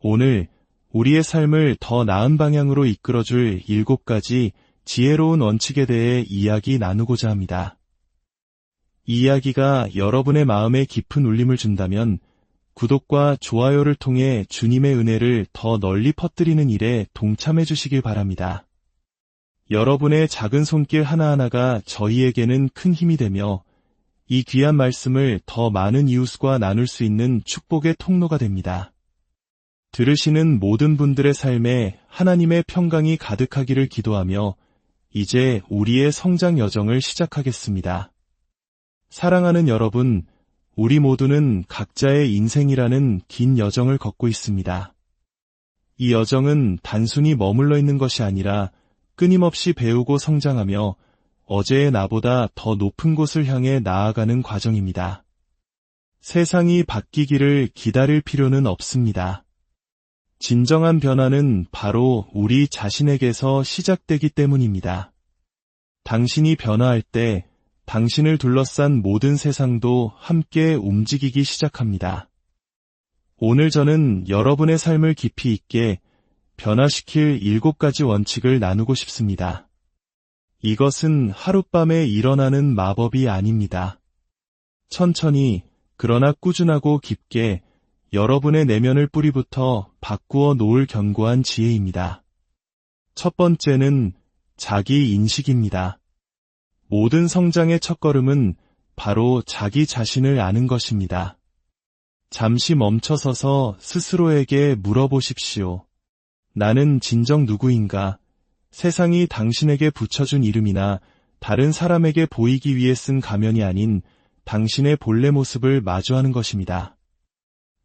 오늘 우리의 삶을 더 나은 방향으로 이끌어줄 7가지 지혜로운 원칙에 대해 이야기 나누고자 합니다. 이 이야기가 여러분의 마음에 깊은 울림을 준다면 구독과 좋아요를 통해 주님의 은혜를 더 널리 퍼뜨리는 일에 동참해 주시길 바랍니다. 여러분의 작은 손길 하나하나가 저희에게는 큰 힘이 되며 이 귀한 말씀을 더 많은 이웃과 나눌 수 있는 축복의 통로가 됩니다. 들으시는 모든 분들의 삶에 하나님의 평강이 가득하기를 기도하며 이제 우리의 성장 여정을 시작하겠습니다. 사랑하는 여러분, 우리 모두는 각자의 인생이라는 긴 여정을 걷고 있습니다. 이 여정은 단순히 머물러 있는 것이 아니라 끊임없이 배우고 성장하며 어제의 나보다 더 높은 곳을 향해 나아가는 과정입니다. 세상이 바뀌기를 기다릴 필요는 없습니다. 진정한 변화는 바로 우리 자신에게서 시작되기 때문입니다. 당신이 변화할 때 당신을 둘러싼 모든 세상도 함께 움직이기 시작합니다. 오늘 저는 여러분의 삶을 깊이 있게 변화시킬 7가지 원칙을 나누고 싶습니다. 이것은 하룻밤에 일어나는 마법이 아닙니다. 천천히 그러나 꾸준하고 깊게 여러분의 내면을 뿌리부터 바꾸어 놓을 견고한 지혜입니다. 첫 번째는 자기 인식입니다. 모든 성장의 첫걸음은 바로 자기 자신을 아는 것입니다. 잠시 멈춰서서 스스로에게 물어보십시오. 나는 진정 누구인가? 세상이 당신에게 붙여준 이름이나 다른 사람에게 보이기 위해 쓴 가면이 아닌 당신의 본래 모습을 마주하는 것입니다.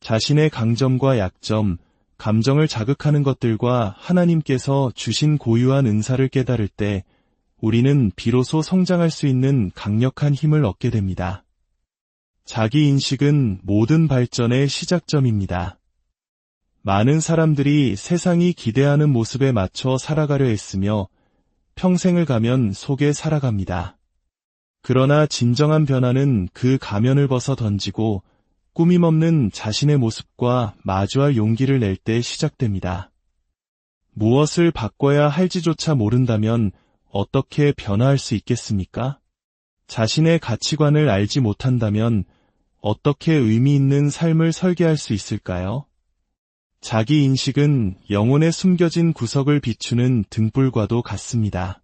자신의 강점과 약점, 감정을 자극하는 것들과 하나님께서 주신 고유한 은사를 깨달을 때 우리는 비로소 성장할 수 있는 강력한 힘을 얻게 됩니다. 자기 인식은 모든 발전의 시작점입니다. 많은 사람들이 세상이 기대하는 모습에 맞춰 살아가려 했으며 평생을 가면 속에 살아갑니다. 그러나 진정한 변화는 그 가면을 벗어 던지고 꾸밈없는 자신의 모습과 마주할 용기를 낼 때 시작됩니다. 무엇을 바꿔야 할지조차 모른다면 어떻게 변화할 수 있겠습니까? 자신의 가치관을 알지 못한다면 어떻게 의미 있는 삶을 설계할 수 있을까요? 자기 인식은 영혼에 숨겨진 구석을 비추는 등불과도 같습니다.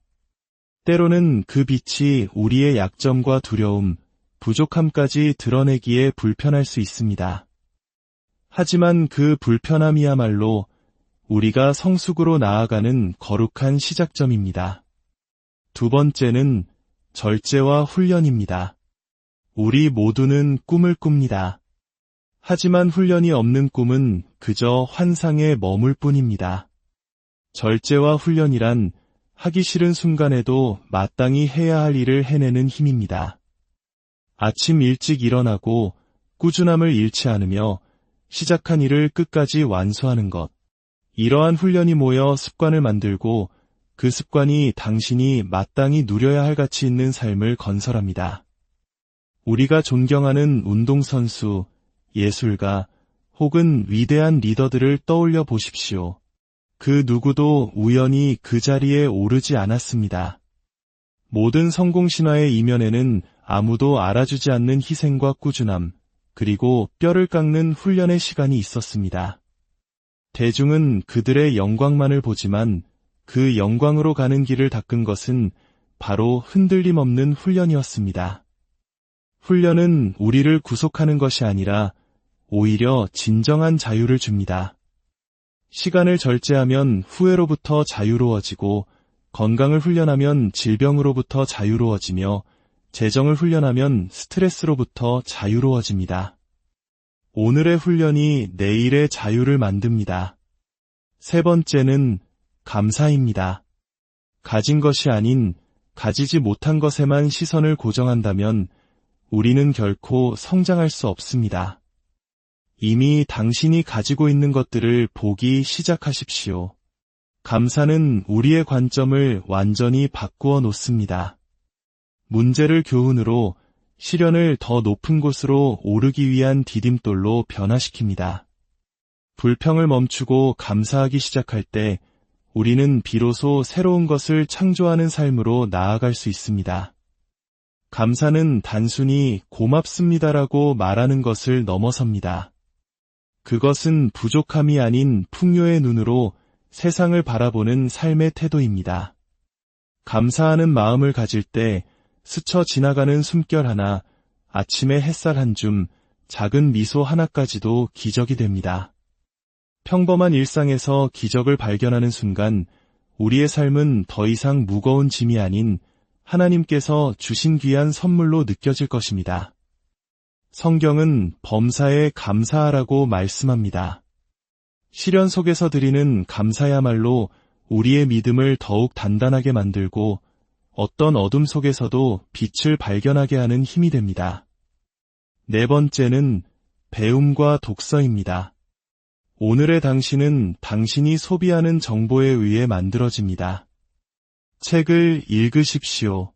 때로는 그 빛이 우리의 약점과 두려움, 부족함까지 드러내기에 불편할 수 있습니다. 하지만 그 불편함이야말로 우리가 성숙으로 나아가는 거룩한 시작점입니다. 두 번째는 절제와 훈련입니다. 우리 모두는 꿈을 꿉니다. 하지만 훈련이 없는 꿈은 그저 환상에 머물 뿐입니다. 절제와 훈련이란 하기 싫은 순간에도 마땅히 해야 할 일을 해내는 힘입니다. 아침 일찍 일어나고 꾸준함을 잃지 않으며 시작한 일을 끝까지 완수하는 것. 이러한 훈련이 모여 습관을 만들고 그 습관이 당신이 마땅히 누려야 할 가치 있는 삶을 건설합니다. 우리가 존경하는 운동선수, 예술가 혹은 위대한 리더들을 떠올려 보십시오. 그 누구도 우연히 그 자리에 오르지 않았습니다. 모든 성공 신화의 이면에는 아무도 알아주지 않는 희생과 꾸준함, 그리고 뼈를 깎는 훈련의 시간이 있었습니다. 대중은 그들의 영광만을 보지만 그 영광으로 가는 길을 닦은 것은 바로 흔들림 없는 훈련이었습니다. 훈련은 우리를 구속하는 것이 아니라 오히려 진정한 자유를 줍니다. 시간을 절제하면 후회로부터 자유로워지고 건강을 훈련하면 질병으로부터 자유로워지며 재정을 훈련하면 스트레스로부터 자유로워집니다. 오늘의 훈련이 내일의 자유를 만듭니다. 세 번째는 감사입니다. 가진 것이 아닌 가지지 못한 것에만 시선을 고정한다면 우리는 결코 성장할 수 없습니다. 이미 당신이 가지고 있는 것들을 보기 시작하십시오. 감사는 우리의 관점을 완전히 바꾸어 놓습니다. 문제를 교훈으로, 시련을 더 높은 곳으로 오르기 위한 디딤돌로 변화시킵니다. 불평을 멈추고 감사하기 시작할 때 우리는 비로소 새로운 것을 창조하는 삶으로 나아갈 수 있습니다. 감사는 단순히 고맙습니다라고 말하는 것을 넘어섭니다. 그것은 부족함이 아닌 풍요의 눈으로 세상을 바라보는 삶의 태도입니다. 감사하는 마음을 가질 때 스쳐 지나가는 숨결 하나, 아침의 햇살 한 줌, 작은 미소 하나까지도 기적이 됩니다. 평범한 일상에서 기적을 발견하는 순간 우리의 삶은 더 이상 무거운 짐이 아닌 하나님께서 주신 귀한 선물로 느껴질 것입니다. 성경은 범사에 감사하라고 말씀합니다. 시련 속에서 드리는 감사야말로 우리의 믿음을 더욱 단단하게 만들고 어떤 어둠 속에서도 빛을 발견하게 하는 힘이 됩니다. 네 번째는 배움과 독서입니다. 오늘의 당신은 당신이 소비하는 정보에 의해 만들어집니다. 책을 읽으십시오.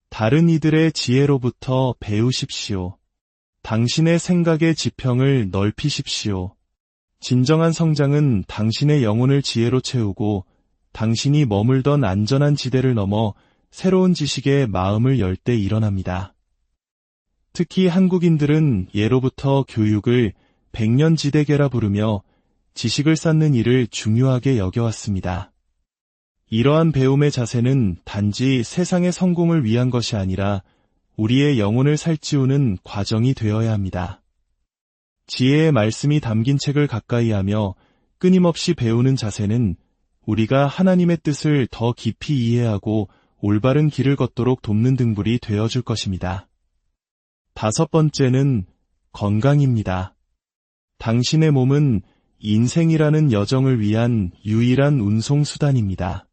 다른 이들의 지혜로부터 배우십시오. 당신의 생각의 지평을 넓히십시오. 진정한 성장은 당신의 영혼을 지혜로 채우고 당신이 머물던 안전한 지대를 넘어 새로운 지식에 마음을 열 때 일어납니다. 특히 한국인들은 예로부터 교육을 백년지대계라 부르며 지식을 쌓는 일을 중요하게 여겨왔습니다. 이러한 배움의 자세는 단지 세상의 성공을 위한 것이 아니라 우리의 영혼을 살찌우는 과정이 되어야 합니다. 지혜의 말씀이 담긴 책을 가까이 하며 끊임없이 배우는 자세는 우리가 하나님의 뜻을 더 깊이 이해하고 올바른 길을 걷도록 돕는 등불이 되어줄 것입니다. 다섯 번째는 건강입니다. 당신의 몸은 인생이라는 여정을 위한 유일한 운송수단입니다.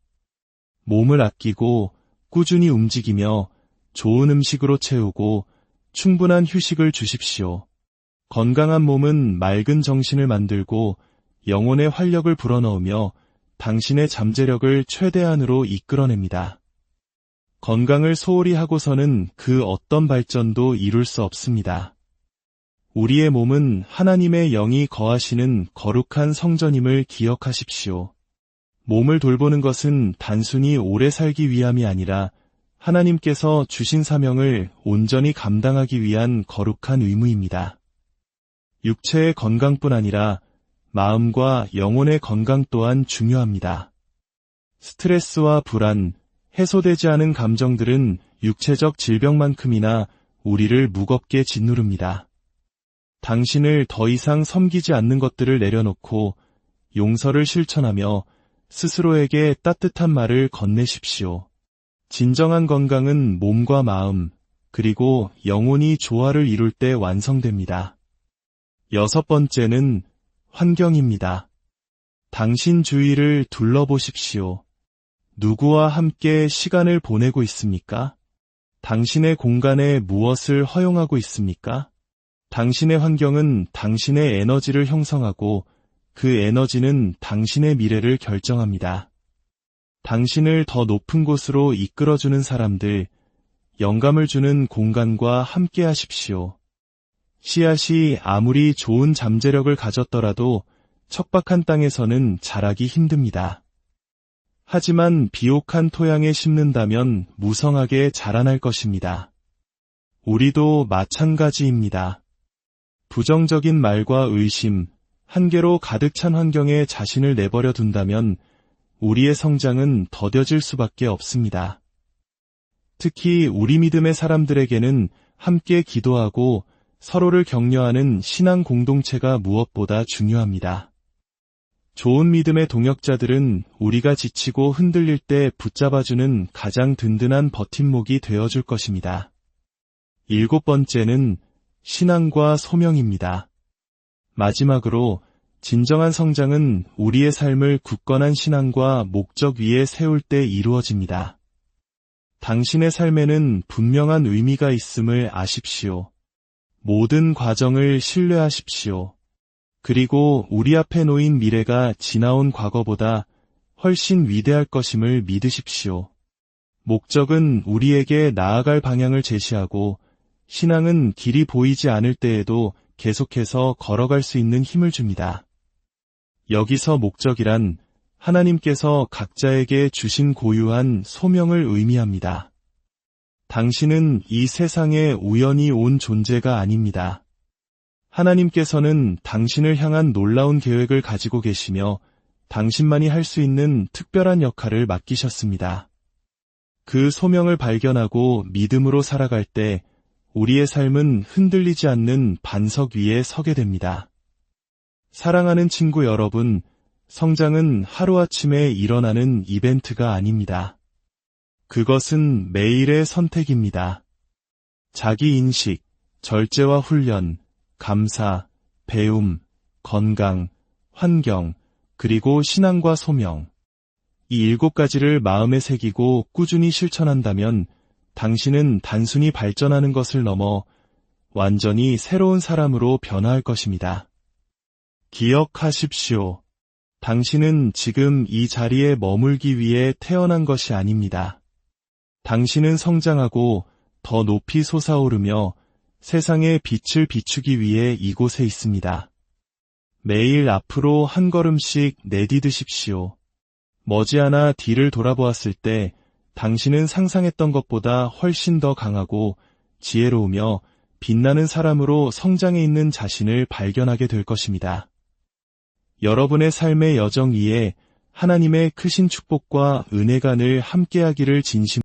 몸을 아끼고 꾸준히 움직이며 좋은 음식으로 채우고 충분한 휴식을 주십시오. 건강한 몸은 맑은 정신을 만들고 영혼의 활력을 불어넣으며 당신의 잠재력을 최대한으로 이끌어냅니다. 건강을 소홀히 하고서는 그 어떤 발전도 이룰 수 없습니다. 우리의 몸은 하나님의 영이 거하시는 거룩한 성전임을 기억하십시오. 몸을 돌보는 것은 단순히 오래 살기 위함이 아니라 하나님께서 주신 사명을 온전히 감당하기 위한 거룩한 의무입니다. 육체의 건강뿐 아니라 마음과 영혼의 건강 또한 중요합니다. 스트레스와 불안, 해소되지 않은 감정들은 육체적 질병만큼이나 우리를 무겁게 짓누릅니다. 당신을 더 이상 섬기지 않는 것들을 내려놓고 용서를 실천하며 스스로에게 따뜻한 말을 건네십시오. 진정한 건강은 몸과 마음, 그리고 영혼이 조화를 이룰 때 완성됩니다. 여섯 번째는 환경입니다. 당신 주위를 둘러보십시오. 누구와 함께 시간을 보내고 있습니까? 당신의 공간에 무엇을 허용하고 있습니까? 당신의 환경은 당신의 에너지를 형성하고 그 에너지는 당신의 미래를 결정합니다. 당신을 더 높은 곳으로 이끌어주는 사람들, 영감을 주는 공간과 함께 하십시오. 씨앗이 아무리 좋은 잠재력을 가졌더라도 척박한 땅에서는 자라기 힘듭니다. 하지만 비옥한 토양에 심는다면 무성하게 자라날 것입니다. 우리도 마찬가지입니다. 부정적인 말과 의심, 한계로 가득 찬 환경에 자신을 내버려 둔다면 우리의 성장은 더뎌질 수밖에 없습니다. 특히 우리 믿음의 사람들에게는 함께 기도하고 서로를 격려하는 신앙 공동체가 무엇보다 중요합니다. 좋은 믿음의 동역자들은 우리가 지치고 흔들릴 때 붙잡아주는 가장 든든한 버팀목이 되어줄 것입니다. 일곱 번째는 신앙과 소명입니다. 마지막으로 진정한 성장은 우리의 삶을 굳건한 신앙과 목적 위에 세울 때 이루어집니다. 당신의 삶에는 분명한 의미가 있음을 아십시오. 모든 과정을 신뢰하십시오. 그리고 우리 앞에 놓인 미래가 지나온 과거보다 훨씬 위대할 것임을 믿으십시오. 목적은 우리에게 나아갈 방향을 제시하고 신앙은 길이 보이지 않을 때에도 계속해서 걸어갈 수 있는 힘을 줍니다. 여기서 목적이란 하나님께서 각자에게 주신 고유한 소명을 의미합니다. 당신은 이 세상에 우연히 온 존재가 아닙니다. 하나님께서는 당신을 향한 놀라운 계획을 가지고 계시며 당신만이 할 수 있는 특별한 역할을 맡기셨습니다. 그 소명을 발견하고 믿음으로 살아갈 때 우리의 삶은 흔들리지 않는 반석 위에 서게 됩니다. 사랑하는 친구 여러분, 성장은 하루아침에 일어나는 이벤트가 아닙니다. 그것은 매일의 선택입니다. 자기 인식, 절제와 훈련, 감사, 배움, 건강, 환경, 그리고 신앙과 소명. 이 7가지를 마음에 새기고 꾸준히 실천한다면 당신은 단순히 발전하는 것을 넘어 완전히 새로운 사람으로 변화할 것입니다. 기억하십시오. 당신은 지금 이 자리에 머물기 위해 태어난 것이 아닙니다. 당신은 성장하고 더 높이 솟아오르며 세상에 빛을 비추기 위해 이곳에 있습니다. 매일 앞으로 한 걸음씩 내디드십시오. 머지않아 뒤를 돌아보았을 때 당신은 상상했던 것보다 훨씬 더 강하고 지혜로우며 빛나는 사람으로 성장해 있는 자신을 발견하게 될 것입니다. 여러분의 삶의 여정 위에 하나님의 크신 축복과 은혜가 늘 함께하기를 진심으로